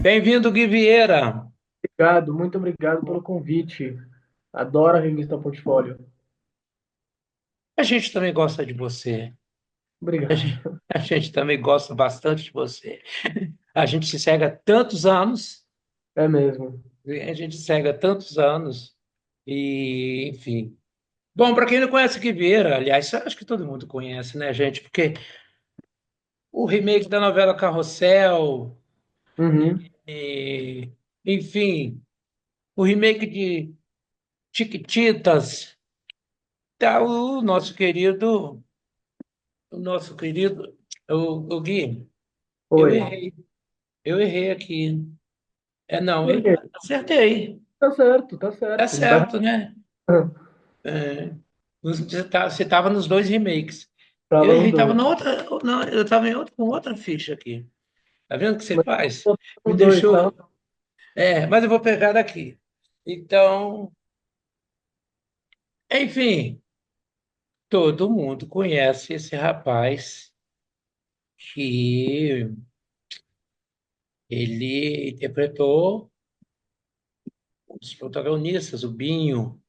Bem-vindo, Gui Vieira. Obrigado, muito obrigado pelo convite. Adoro a revista Portfólio. A gente também gosta de você. A gente, Obrigado. a gente também gosta bastante de você. A gente se segue há tantos anos, É mesmo. a gente se segue há tantos anos, e enfim. Bom, para quem não conhece o Gui Vieira, aliás, acho que todo mundo conhece, né, gente? Porque o remake da novela Carrossel, Uhum. e, enfim, o remake de Chiquititas, tá o nosso querido, o Gui. Eu Oi. errei. Eu errei aqui. Não, Por quê? acertei. Tá certo, tá Tá certo. Não tá certo, né? errado. É, você tava nos dois remakes. Eu Tava nos errei, tava dois. na outra. Não, eu tava com outra ficha aqui. Tá vendo o que você Mas faz? tava Me nos dois, tá? deixou. Mas eu vou pegar daqui. Então, enfim, todo mundo conhece esse rapaz que ele interpretou um dos protagonistas, o Binho,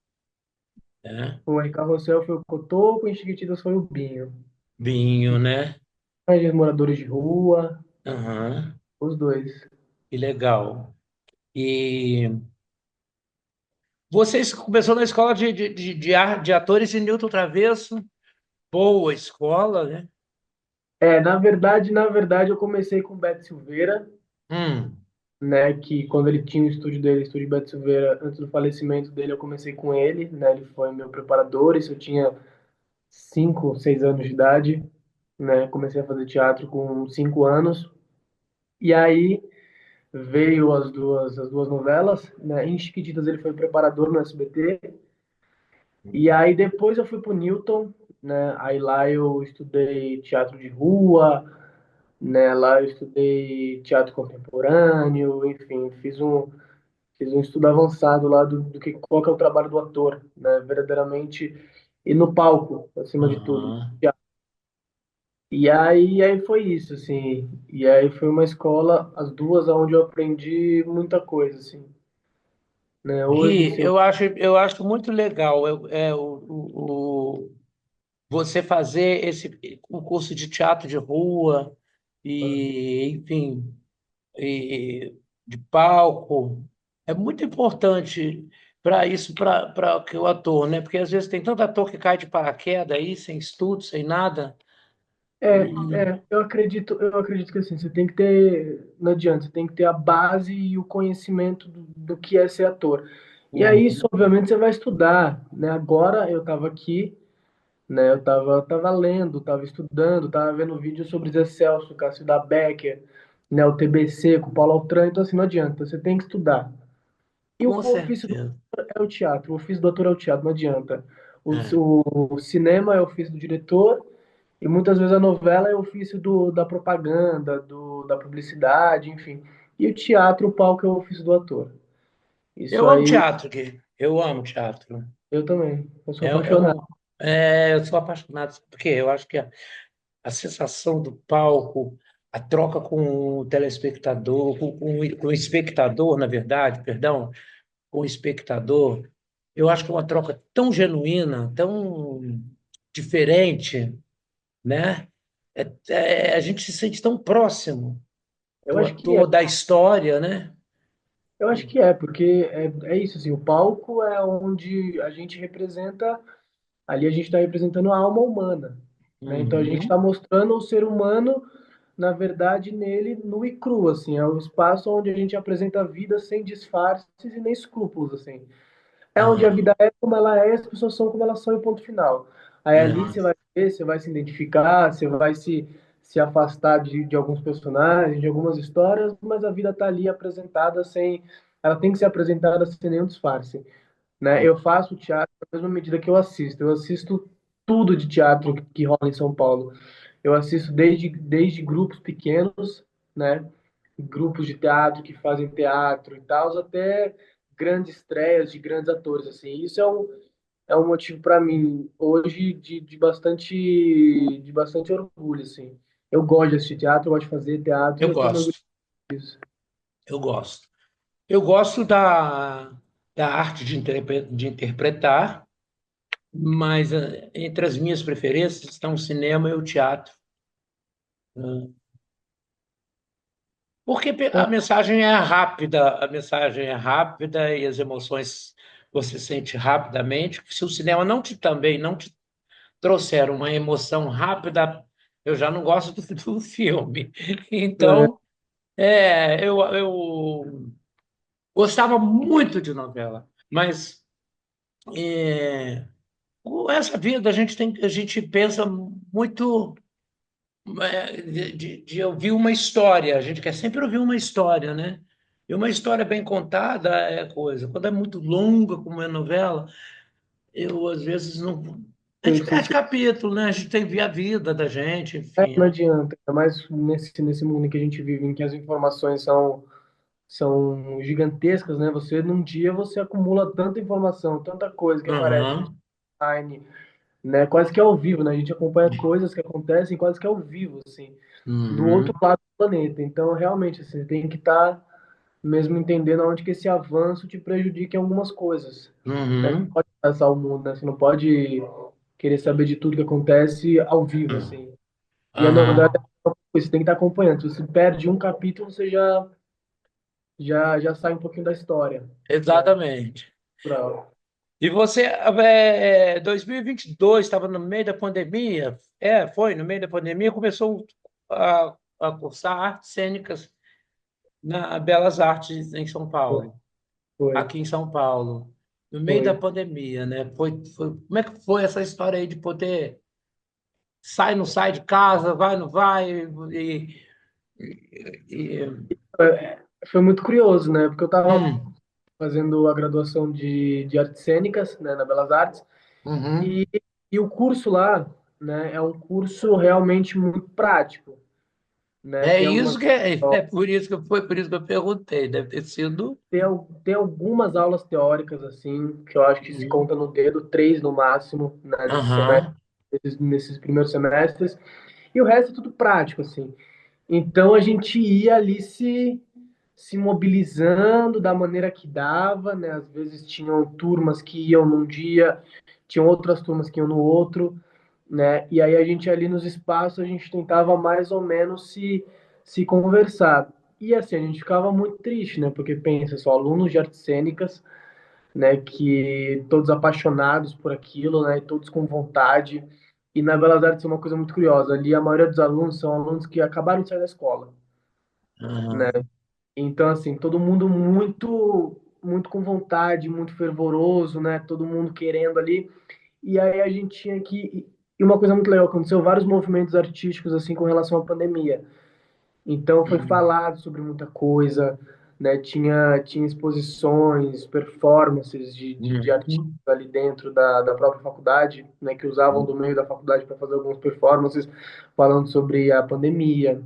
né? Foi Carrossel foi o Cotoco, em Chiquititas foi o Binho. Binho, né? Anjos Moradores de Rua, Aham. os dois. Que legal. E vocês começou na escola de atores de Newton Travesso, boa escola, né? Na verdade, eu comecei com o Beto Silveira, Hum, né? Que quando ele tinha o estúdio dele, o estúdio Beto Silveira, antes do falecimento dele, eu comecei com ele, né? Ele foi meu preparador, isso eu tinha 5, 6 anos de idade, né? Comecei a fazer teatro com 5 anos. E aí veio as duas novelas, né? Em Chiquititas ele foi preparador no SBT. E aí depois eu fui pro Newton, né? Aí lá eu estudei teatro de rua, né? Lá eu estudei teatro contemporâneo, enfim, fiz um estudo avançado lá do que qual que é o trabalho do ator, né? Verdadeiramente e no palco, acima de tudo. aham. E aí foi isso, assim. E aí foi uma escola, as duas, onde eu aprendi muita coisa, assim. Né? Hoje, Gui, se eu... eu acho muito legal você fazer o curso de teatro de rua e, enfim, de palco. É muito importante para isso, para que o ator, né? Porque às vezes tem tanto ator que cai de paraquedas aí, sem estudo, sem nada. eu acredito que assim, você tem que ter, não adianta, você tem que ter a base e o conhecimento do que é ser ator. E aí, isso, Uhum. obviamente, você vai estudar, né? Agora eu estava aqui, né? Eu tava lendo, estava estudando, estava vendo vídeo sobre Zé Celso, Cássio da Becker, né? O TBC com o Paulo Altran, então assim, não adianta, você tem que estudar. E o Com ofício do certeza. ator é o teatro, o ofício do ator é o teatro, não adianta. O, É. o cinema é o ofício do diretor, e muitas vezes a novela é o ofício da propaganda, da publicidade, enfim. E o teatro, o palco é o ofício do ator. Isso Eu amo aí, teatro, Gui. Eu amo teatro. eu também, eu sou É, é apaixonado. um, eu sou apaixonado, porque eu acho que a sensação do palco, a troca com o telespectador, com o espectador, na verdade, perdão, com o espectador, eu acho que é uma troca tão genuína, tão diferente, né? A gente se sente tão próximo Eu do acho que é. ator, da história, né? Eu acho que é, porque é isso, assim, o palco é onde a gente representa, ali a gente está representando a alma humana, né? Então a gente está Uhum. mostrando o ser humano, na verdade, nele, nu e cru, assim, é o espaço onde a gente apresenta a vida sem disfarces e nem escrúpulos, assim. É onde a Aham. vida é como ela é, as pessoas são como elas são e ponto final. Aí ali É. você vai ver, você vai se identificar, você vai se afastar de alguns personagens, de algumas histórias, mas a vida está ali apresentada sem. Ela tem que ser apresentada sem nenhum disfarce. Né? Eu faço teatro na mesma medida que eu assisto. Eu assisto tudo de teatro que rola em São Paulo. Eu assisto desde grupos pequenos, né? Grupos de teatro que fazem teatro e tal, até grandes estreias de grandes atores, assim. Isso é um motivo para mim hoje de bastante orgulho, assim. Eu gosto de assistir teatro, eu gosto de fazer teatro, Eu e eu estou me orgulhoso gosto. disso. Eu gosto. Eu gosto da arte de interpretar, mas entre as minhas preferências estão o cinema e o teatro. Né? Porque É, a mensagem é rápida e as emoções você sente rapidamente. Se o cinema também não te trouxer uma emoção rápida, eu já não gosto do filme. é, Então, eu gostava muito de novela, mas com essa vida a gente pensa muito de ouvir uma história. A gente quer sempre ouvir uma história, né? E uma história bem contada é coisa. Quando é muito longa, como é novela, eu às vezes não. A gente perde capítulo, né? A gente tem que ver a vida da gente, enfim. não adianta, ainda mais nesse mundo que a gente vive, em que as informações são gigantescas, né? Você, num dia, você acumula tanta informação, tanta coisa que aparece no Aham. timeline, né? Quase que ao vivo, né? A gente acompanha coisas que acontecem quase que ao vivo, assim, do outro Uhum. lado do planeta. Então, realmente, assim, tem que estar mesmo entendendo aonde que esse avanço te prejudica em algumas coisas, né? Você não Uhum. pode passar o mundo, né? Você não pode querer saber de tudo que acontece ao vivo, Uhum. assim. E a novela, Aham. você tem que estar acompanhando. Se você perde um capítulo, você já sai um pouquinho da história, né? Exatamente. Natural. E você, 2022, estava no meio da pandemia, foi no meio da pandemia, começou a cursar artes cênicas na Belas Artes em São Foi, Paulo, foi, aqui em São Paulo, no meio da foi. pandemia, né? Como é que foi essa história aí de poder sai, não sai de casa, vai, não vai, e- Foi muito curioso, né? Porque eu estava hum, fazendo a graduação de artes cênicas, né, na Belas Artes, uhum. e, e o curso lá, né, é um curso realmente muito prático, né? É isso que é por isso que foi por isso que eu perguntei, deve ter sido. Tem algumas aulas teóricas, assim, que eu acho que se Uhum. conta no dedo, três no máximo, né, nesse semestre, Aham. nesses primeiros semestres, e o resto é tudo prático, assim. Então a gente ia ali se mobilizando da maneira que dava, né? Às vezes tinham turmas que iam num dia, tinham outras turmas que iam no outro, né? E aí a gente ali nos espaços a gente tentava mais ou menos se conversar. E assim, a gente ficava muito triste, né? Porque pensa só, alunos de artes cênicas, né, que todos apaixonados por aquilo, né, todos com vontade. E na Belas Artes é uma coisa muito curiosa, ali a maioria dos alunos são alunos que acabaram de sair da escola, né? Aham. Então, assim, todo mundo muito com vontade, muito fervoroso, né? Todo mundo querendo ali. E aí a gente tinha que. E uma coisa muito legal, aconteceu vários movimentos artísticos, assim, com relação à pandemia. Então, foi Uhum. falado sobre muita coisa, né? Tinha exposições, performances de artistas Uhum. ali dentro da própria faculdade, né? Que usavam do meio da faculdade para fazer algumas performances, falando sobre a pandemia,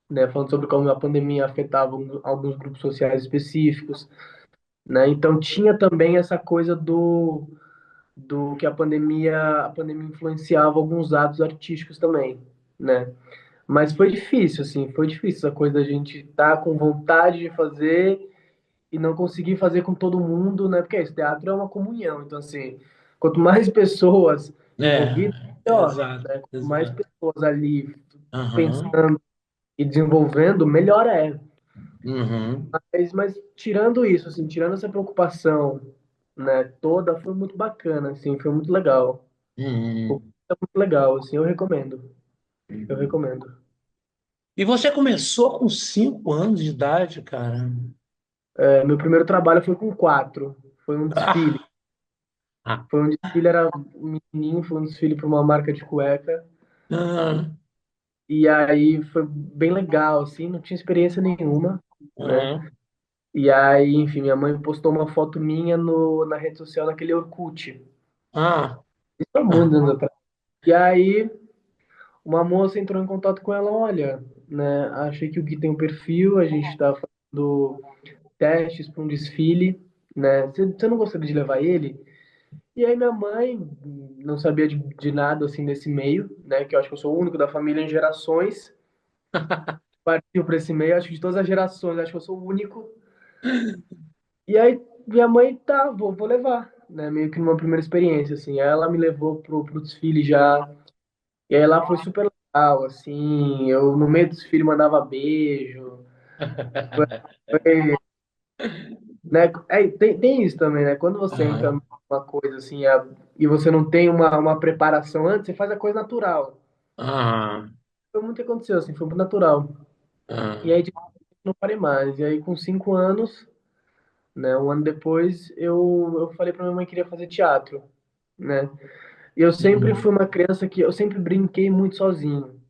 né, falando sobre como a pandemia afetava alguns grupos sociais específicos, né? Então tinha também essa coisa do que a pandemia influenciava alguns atos artísticos também, né? Mas foi difícil, assim, foi difícil essa coisa da gente estar com vontade de fazer e não conseguir fazer com todo mundo, né? Porque esse teatro é uma comunhão, então assim, quanto mais pessoas envolvidas, melhor, Exato, né? Quanto mais exato. pessoas ali Aham. pensando e desenvolvendo, melhor é. Uhum. Mas tirando isso, assim, tirando essa preocupação, né, toda, foi muito bacana, assim, foi muito legal. Uhum. Foi muito legal, assim, eu recomendo. Eu Uhum. recomendo. E você começou com 5 anos de idade, cara. Meu primeiro trabalho foi com 4. Foi um desfile. Ah, ah, Foi um desfile, era um menininho, foi um desfile para uma marca de cueca. ah, E aí foi bem legal, assim, não tinha experiência nenhuma, né? ah, E aí, enfim, minha mãe postou uma foto minha na rede social, naquele Orkut. ah, Isso há ah, muitos anos atrás. E aí uma moça entrou em contato com ela, olha, né, achei que o Gui tem um perfil, a gente está fazendo testes para um desfile, né, você não gostaria de levar ele? E aí minha mãe não sabia de nada, assim, desse meio, né, que eu acho que eu sou o único da família em gerações, partiu para esse meio, acho que de todas as gerações, acho que eu sou o único. E aí minha mãe, tá, vou levar, né? Meio que numa primeira experiência, assim. Aí ela me levou pro desfile já. E aí lá foi super legal, assim. Eu no meio do desfile mandava beijo. Foi, né? Tem isso também, né? Quando você entra Aham, numa coisa assim, e você não tem uma preparação antes, você faz a coisa natural. aham, Foi muito que aconteceu, assim, foi muito natural. E aham, aí, tipo, não parei mais. E aí, com 5 anos, né? Um ano depois, eu falei pra minha mãe que queria fazer teatro, né? E eu sempre uhum. fui uma criança que eu sempre brinquei muito sozinho,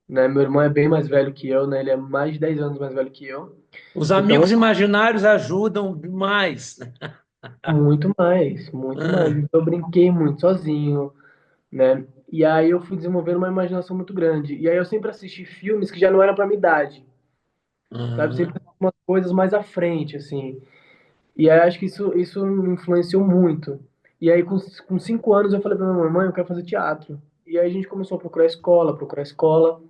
né? Meu irmão é bem mais velho que eu, né? Ele é mais de 10 anos mais velho que eu. Os Então, amigos imaginários ajudam demais. muito mais, muito mais. Ah, Então, eu brinquei muito sozinho, né? E aí eu fui desenvolvendo uma imaginação muito grande. E aí eu sempre assisti filmes que já não eram para minha idade, sabe? Sempre ah, umas coisas mais à frente, assim. E aí acho que isso me influenciou muito. E aí com 5 anos eu falei pra minha mãe, eu quero fazer teatro. E aí a gente começou a procurar escola, procurar escola.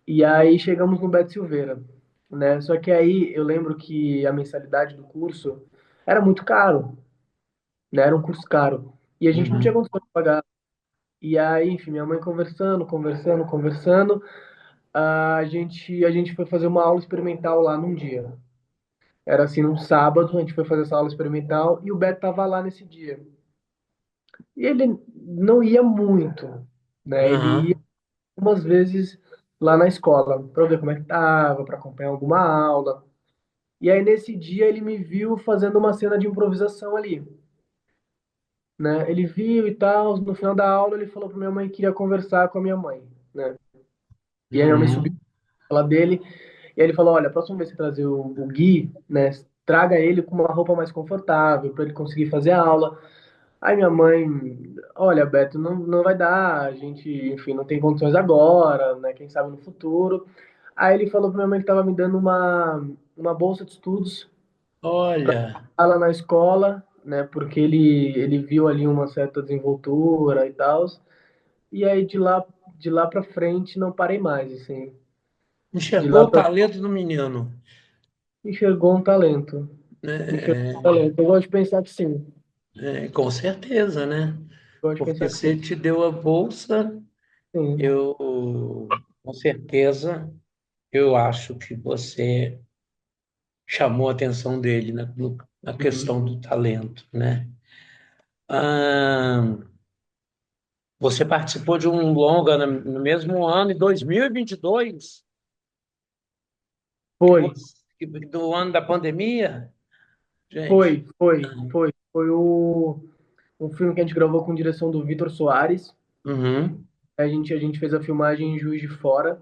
E aí chegamos no Beto Silveira, né? Só que aí eu lembro que a mensalidade do curso era muito caro, né? Era um curso caro. E a gente não tinha uhum, condição de pagar. E aí, enfim, minha mãe conversando, a gente foi fazer uma aula experimental lá num dia. Era assim, num sábado, a gente foi fazer essa aula experimental e o Beto tava lá nesse dia. E ele não ia muito, né? Ele ia aham. umas vezes lá na escola para ver como é que tava, para acompanhar alguma aula. E aí nesse dia ele me viu fazendo uma cena de improvisação ali, né? Ele viu e tal, no final da aula ele falou para minha mãe que queria conversar com a minha mãe, né? E aí minha mãe subiu Uhum. na sala dele e aí ele falou: "Olha, a próxima vez que você trazer o Gui, né, traga ele com uma roupa mais confortável para ele conseguir fazer a aula." Aí minha mãe, olha, Beto, não vai dar, a gente, enfim, não tem condições agora, né? Quem sabe no futuro. Aí ele falou pra minha mãe que estava me dando uma bolsa de estudos Olha, lá na escola, né? Porque ele viu ali uma certa desenvoltura e tal. E aí de lá para frente não parei mais, assim. De enxergou lá o para talento do menino, enxergou um talento. Enxergou um né? talento. Eu gosto de pensar que sim. Com certeza, né? Eu gosto de Porque pensar que sim. se te deu a bolsa, Sim. eu, com certeza, eu acho que você chamou a atenção dele na questão Uhum. do talento, né? Ah, você participou de um longa no mesmo ano, em 2022, que Foi. você, do ano da pandemia, gente. Foi um filme que a gente gravou com direção do Vitor Soares. Uhum, A gente fez a filmagem em Juiz de Fora.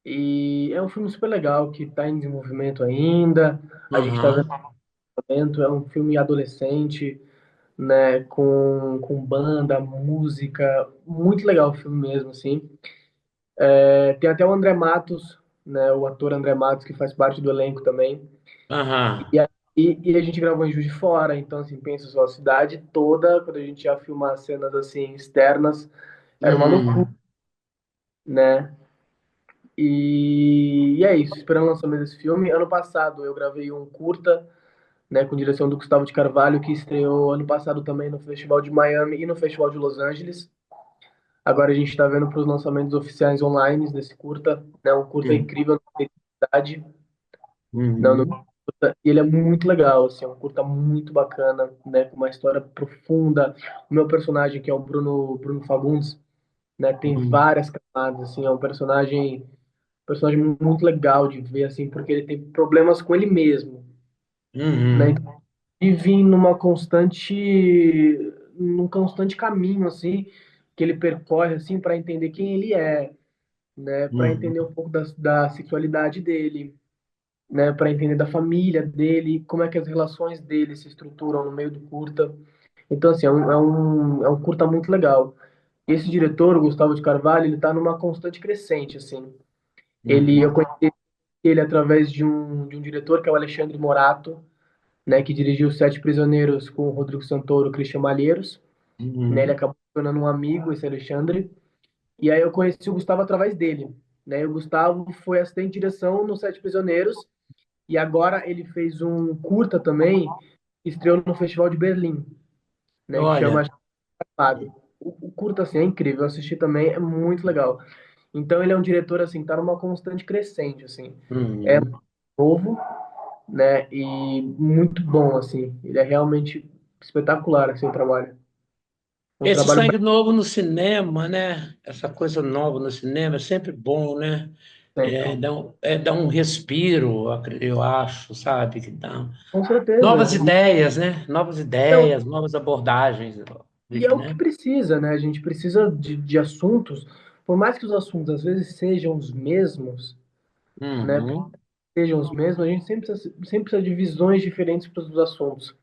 E é um filme super legal que está em desenvolvimento ainda. A gente está vendo uhum, o lançamento. É um filme adolescente, né? Com banda, música. Muito legal o filme mesmo, assim. Tem até o André Matos, né? O ator André Matos, que faz parte do elenco também. uhum, E, e a gente gravou em Juiz de Fora, então, assim, pensa só, a cidade toda, quando a gente ia filmar cenas, assim, externas, era uma loucura, uhum, né? E é isso, esperando o lançamento desse filme. Ano passado eu gravei um curta, né, com direção do Gustavo de Carvalho, que estreou ano passado também no Festival de Miami e no Festival de Los Angeles. Agora a gente está vendo para os lançamentos oficiais online desse curta, né, um curta uhum, incrível na cidade. Não, no uhum, curta, e ele é muito legal, assim, é um curta muito bacana, né, com uma história profunda. O meu personagem, que é o Bruno Fagundes, né, tem uhum, várias camadas, assim, é um personagem muito legal de ver, assim, porque ele tem problemas com ele mesmo, né, uhum, então vive num constante caminho, assim, que ele percorre, assim, para entender quem ele é, né, para uhum, entender um pouco da sexualidade dele, né, para entender da família dele, como é que as relações dele se estruturam no meio do curta. Então, assim, é um curta muito legal. Esse diretor, o Gustavo de Carvalho, ele está numa constante crescente, assim. Eu uhum, conheci ele através de um diretor, que é o Alexandre Morato, né, que dirigiu Sete Prisioneiros com o Rodrigo Santoro e Christian Malheiros. Né, ele uhum, acabou se tornando um amigo, esse Alexandre. E aí eu conheci o Gustavo através dele, né? E o Gustavo foi assistente de direção no Sete Prisioneiros e agora ele fez um curta também, que estreou no Festival de Berlim, né? Que chama Olha. Chapado. O curta, assim, é incrível. Eu assisti também, é muito legal. Então ele é um diretor, assim, tá numa constante crescente, assim. É Uhum. novo, né? E muito bom, assim. Ele é realmente espetacular, assim, o trabalho. Um Esse trabalho sangue novo no cinema, né? Essa coisa nova no cinema é sempre bom, né? sempre. Dá um respiro, eu acho, sabe? Que dá Com certeza. novas ideias, né? Novas Então, ideias, novas abordagens, e é o que né? precisa, né? A gente precisa de assuntos, por mais que os assuntos às vezes sejam os mesmos, né? Uhum, Sejam os mesmos, a gente sempre precisa de visões diferentes para os assuntos,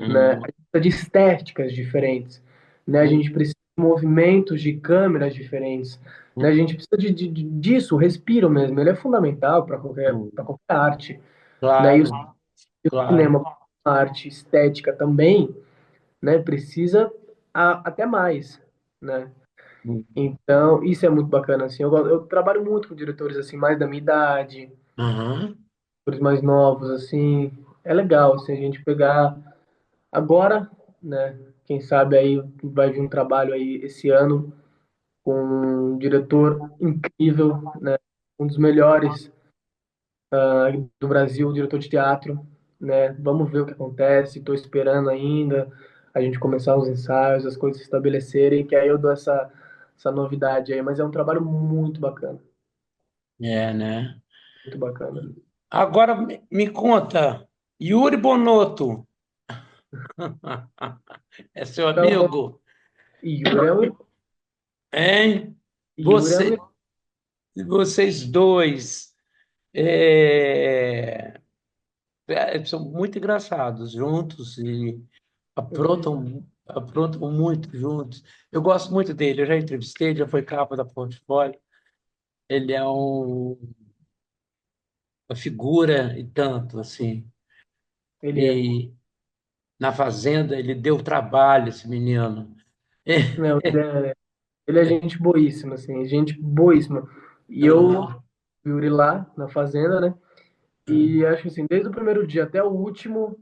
né? A uhum, gente precisa de estéticas diferentes, né? A gente precisa de movimentos de câmeras diferentes, né? A uhum, gente precisa disso, o respiro mesmo. Ele é fundamental para uhum. qualquer arte, né? E o Claro, claro. cinema, a arte estética também, né? Precisa até mais, né? Então, isso é muito bacana, assim. Eu trabalho muito com diretores, assim, mais da minha idade, Uhum. diretores mais novos, assim. É legal, assim, a gente pegar agora, né? Quem sabe aí vai vir um trabalho aí esse ano com um diretor incrível, né? Um dos melhores do Brasil, diretor de teatro, né? Vamos ver o que acontece. Estou esperando ainda a gente começar os ensaios, as coisas se estabelecerem, que aí eu dou essa novidade aí. Mas é um trabalho muito bacana, É, né? muito bacana. Agora me conta, Yuri Bonotto, é seu Então, amigo? Yuri é um, Hein? Yuri é um, Você, vocês dois é, são muito engraçados juntos e aprontam muito juntos. Eu gosto muito dele, eu já entrevistei, já foi capa da Portfólio. Ele é uma figura e tanto, assim. ele é. E na Fazenda ele deu trabalho, esse menino. Não, ele é gente boíssima, assim, gente boíssima. E eu, Aham, Yuri lá na fazenda, né? E acho que assim, desde o primeiro dia até o último,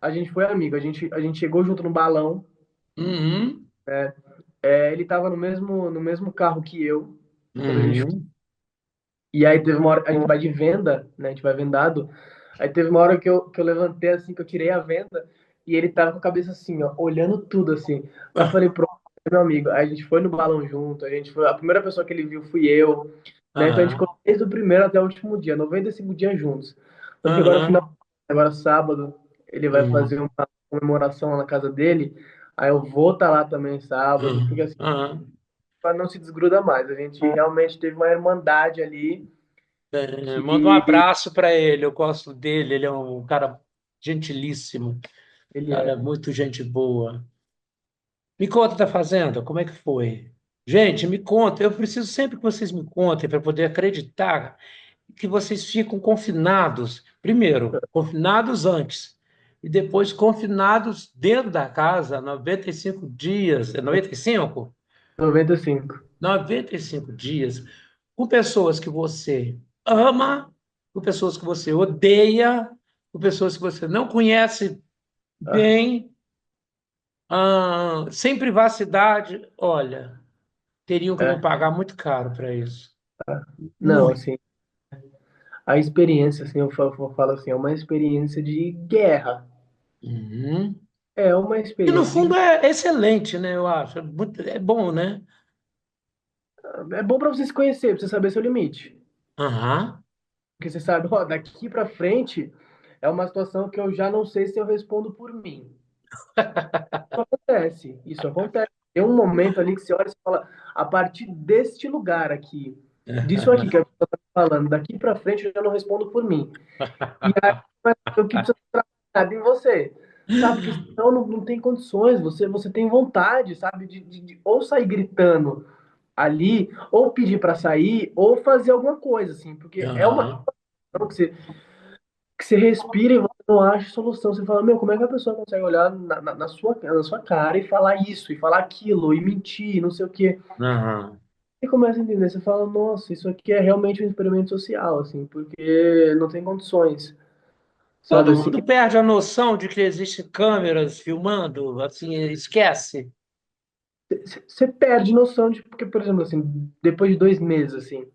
a gente foi amigo. A gente chegou junto no balão. uhum, Ele tava no mesmo carro que eu, quando a gente. uhum, E aí teve uma hora, a gente vai de venda, né? A gente vai vendado. Aí teve uma hora que eu levantei assim, que eu tirei a venda, e ele tava com a cabeça assim, ó, olhando tudo assim. Aí eu falei, pronto, é meu amigo. Aí a gente foi no balão junto, a gente foi. A primeira pessoa que ele viu fui eu, né? Então a gente ficou aham, desde o primeiro até o último dia, 95 dias juntos. Tanto que agora, aham, agora sábado, ele vai uhum, fazer uma comemoração lá na casa dele. Aí eu vou estar lá também sábado, porque aham, assim, aham. não se desgruda mais. A gente realmente teve uma irmandade ali Manda um que abraço para ele, eu gosto dele, ele é um cara gentilíssimo, ele cara é. muito gente boa. Me conta da Fazenda, como é que foi? Gente, me conta, eu preciso sempre que vocês me contem para poder acreditar que vocês ficam confinados, primeiro, confinados antes, e depois confinados dentro da casa, 95 dias, é 95? 95. 95 dias, com pessoas que você ama, com pessoas que você odeia, com pessoas que você não conhece Ah, bem, sem privacidade. Olha, teriam que me é. pagar muito caro para isso. Não, Muito. assim, a experiência, assim, eu falo assim, é uma experiência de guerra. Uhum. É uma E no experiência de fundo guerra. é excelente, né? Eu acho. É bom, né? É bom para você se conhecer, pra você saber seu limite. Aham. Porque você sabe, ó, daqui para frente é uma situação que eu já não sei se eu respondo por mim. Isso acontece, isso acontece. Tem um momento ali que você olha e você fala, a partir deste lugar aqui, disso aqui que a pessoa está falando, daqui para frente eu já não respondo por mim. E aí o que precisa ser trabalhado em você, sabe? Porque senão não tem condições, você tem vontade, sabe? De ou sair gritando ali, ou pedir para sair, ou fazer alguma coisa, assim, porque é uma Aham. questão que você respira e você não acha solução. Você fala, meu, como é que a pessoa consegue olhar na sua cara e falar isso, e falar aquilo, e mentir, não sei o quê. Aham. você começa a entender, você fala, nossa, isso aqui é realmente um experimento social, assim, porque não tem condições, sabe, Todo assim, mundo perde a noção de que existem câmeras filmando, assim, esquece. você perde noção de, porque, por exemplo, assim, depois de 2 meses, assim,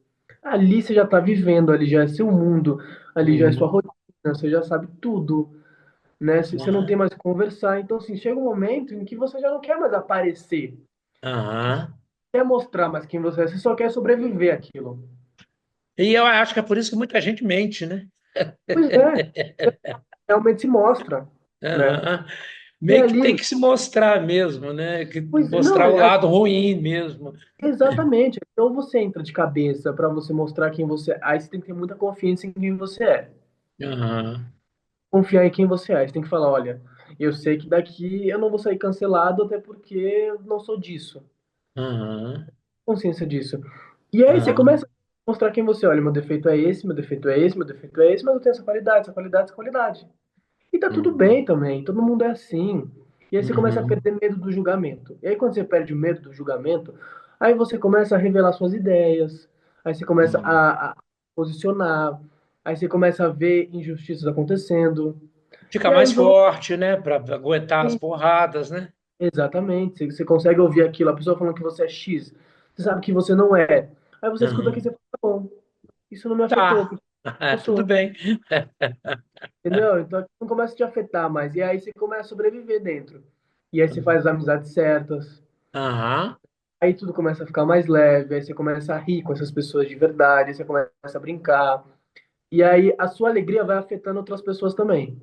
ali você já tá vivendo, ali já é seu mundo, ali já é sua Uhum. rotina, você já sabe tudo, né, você não tem Aham. mais o que conversar, então, assim, chega um momento em que você já não quer mais aparecer, Aham. quer mostrar mais quem você só quer sobreviver àquilo. E eu acho que é por isso que muita gente mente, né? Pois é, realmente se mostra, né? Aham. E Meio que tem ali, que se mostrar mesmo, né? Que pois não, mostrar o lado ruim mesmo. exatamente. Então você entra de cabeça para você mostrar quem você é. Aí você tem que ter muita confiança em quem você é. Aham. Confiar em quem você é. Você tem que falar, olha, eu sei que daqui eu não vou sair cancelado até porque eu não sou disso. Aham. Consciência disso. E aí você Aham. começa a mostrar quem você é. Olha, meu defeito é esse, meu defeito é esse, meu defeito é esse, mas eu tenho essa qualidade, essa qualidade, essa qualidade. E tá tudo Uhum. bem também, todo mundo é assim. E aí você começa a Uhum. perder medo do julgamento. E aí quando você perde o medo do julgamento, aí você começa a revelar suas ideias, aí você começa Uhum. a posicionar, aí você começa a ver injustiças acontecendo. Fica E mais aí vão. forte, né? Para aguentar as porradas, né? Exatamente, você consegue ouvir aquilo, a pessoa falando que você é X, você sabe que você não é. Aí você escuta aqui e você Uhum. fala, tá bom, isso não me afetou, Tá. porque eu Tudo sou. bem. Entendeu? Então aquilo não começa a te afetar mais. E aí você começa a sobreviver dentro. E aí você faz as amizades certas. Aham. Aí tudo começa a ficar mais leve. Aí você começa a rir com essas pessoas de verdade. Aí você começa a brincar. E aí a sua alegria vai afetando outras pessoas também.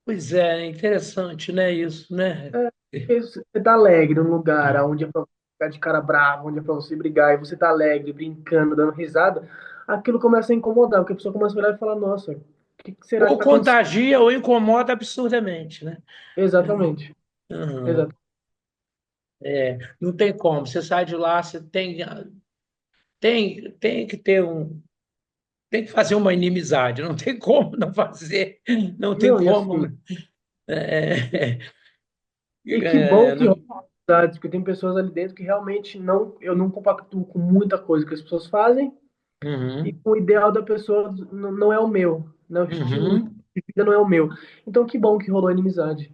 Pois é, interessante, né? Isso, né? É, porque você tá alegre num lugar onde é pra você ficar de cara brava, onde é pra você brigar, e você tá alegre, brincando, dando risada, aquilo começa a incomodar, porque a pessoa começa a olhar e falar, nossa, o que será que Ou tá acontecendo? contagia ou incomoda absurdamente, né? Exatamente. Aham. Exatamente. É, não tem como. Você sai de lá, você tem que ter tem que fazer uma inimizade. Não tem como não fazer. Não tem Não, e como. assim, É, e que bom que rola não- amizades, porque tem pessoas ali dentro que realmente não, eu não compactuo com muita coisa que as pessoas fazem, e Uhum, o ideal da pessoa não é o meu, né? O estilo uhum. de vida não é o meu. Então que bom que rolou inimizade,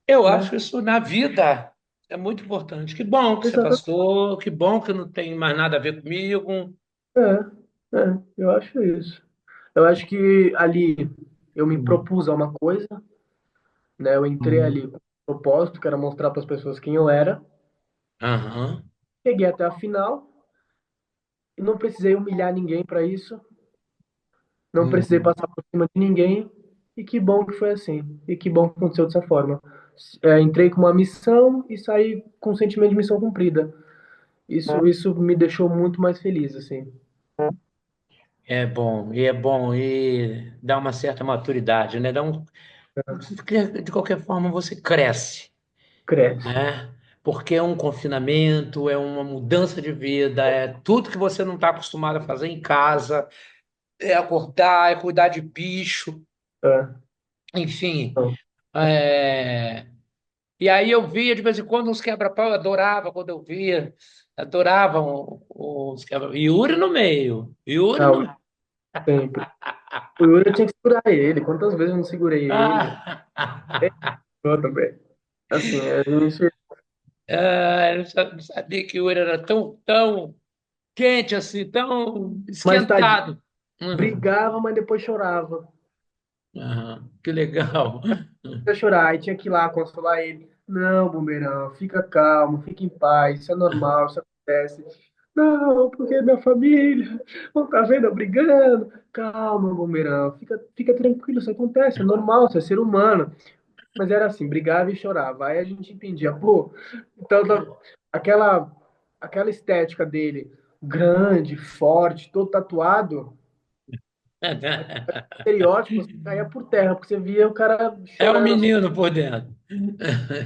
Eu né? acho isso na vida é muito importante. Que bom que você Exatamente. passou, que bom que não tem mais nada a ver comigo. Eu acho isso. Eu acho que ali eu me Uhum. propus a uma coisa, né? Eu entrei ali Uhum. com um propósito, que era mostrar para as pessoas quem eu era. Aham. Cheguei até a final e não precisei humilhar ninguém para isso, não precisei Uhum. passar por cima de ninguém. E que bom que foi assim. E que bom que aconteceu dessa forma. Entrei com uma missão e saí com um sentimento de missão cumprida. Isso me deixou muito mais feliz, assim. É bom, e dá uma certa maturidade, né? Porque, de qualquer forma, você cresce, Cresce. né? Porque é um confinamento, é uma mudança de vida, é tudo que você não está acostumado a fazer em casa, é acordar, é cuidar de bicho, É. enfim. Então, é, E aí eu via de vez em quando uns quebra-pau, eu adorava quando eu via, adoravam os quebra Yuri no meio, Yuri no. sempre. O Yuri eu tinha que segurar ele. Quantas vezes eu não segurei ele? Eu também. Assim, a gente. Eu não sabia que o Yuri era tão quente assim, tão Mas tadinho, esquentado. Uhum. brigava, mas depois chorava. Aham, que legal. Ia chorar, aí tinha que ir lá consolar ele. Não, bombeirão, fica calmo, fica em paz, isso é normal, isso acontece. Não, porque minha família não tá vendo eu brigando. Calma, bombeirão, fica tranquilo, isso acontece, é normal, você é ser humano. Mas era assim, brigava e chorava. Aí a gente entendia, pô, então aquela, aquela estética dele, grande, forte, todo tatuado, estereótipo, você caía por terra, porque você via o cara É um chorando assim, menino por dentro.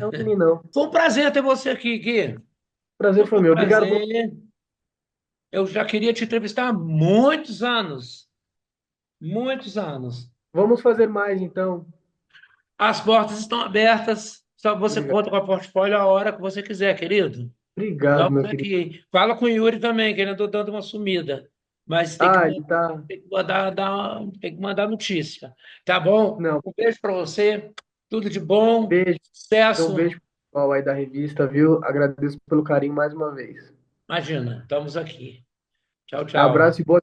é um meninão. Foi um prazer ter você aqui, Gui. Prazer foi Super meu. Obrigado. prazer. Eu já queria te entrevistar há muitos anos. Muitos anos. Vamos fazer mais então. As portas estão abertas. Só você Obrigado. conta com a portfólio a hora que você quiser, querido. Obrigado, Estamos meu querido. aqui. Fala com o Yuri também, que ele andou dando uma sumida. Mas Ah, ele tá. tem que mandar notícia. Tá bom? Não, Um beijo para você. Tudo de bom. beijo. Então, um Sucesso. beijo pro pessoal aí da revista, viu? Agradeço pelo carinho mais uma vez. Imagina, estamos aqui. Tchau, tchau. Abraço e boa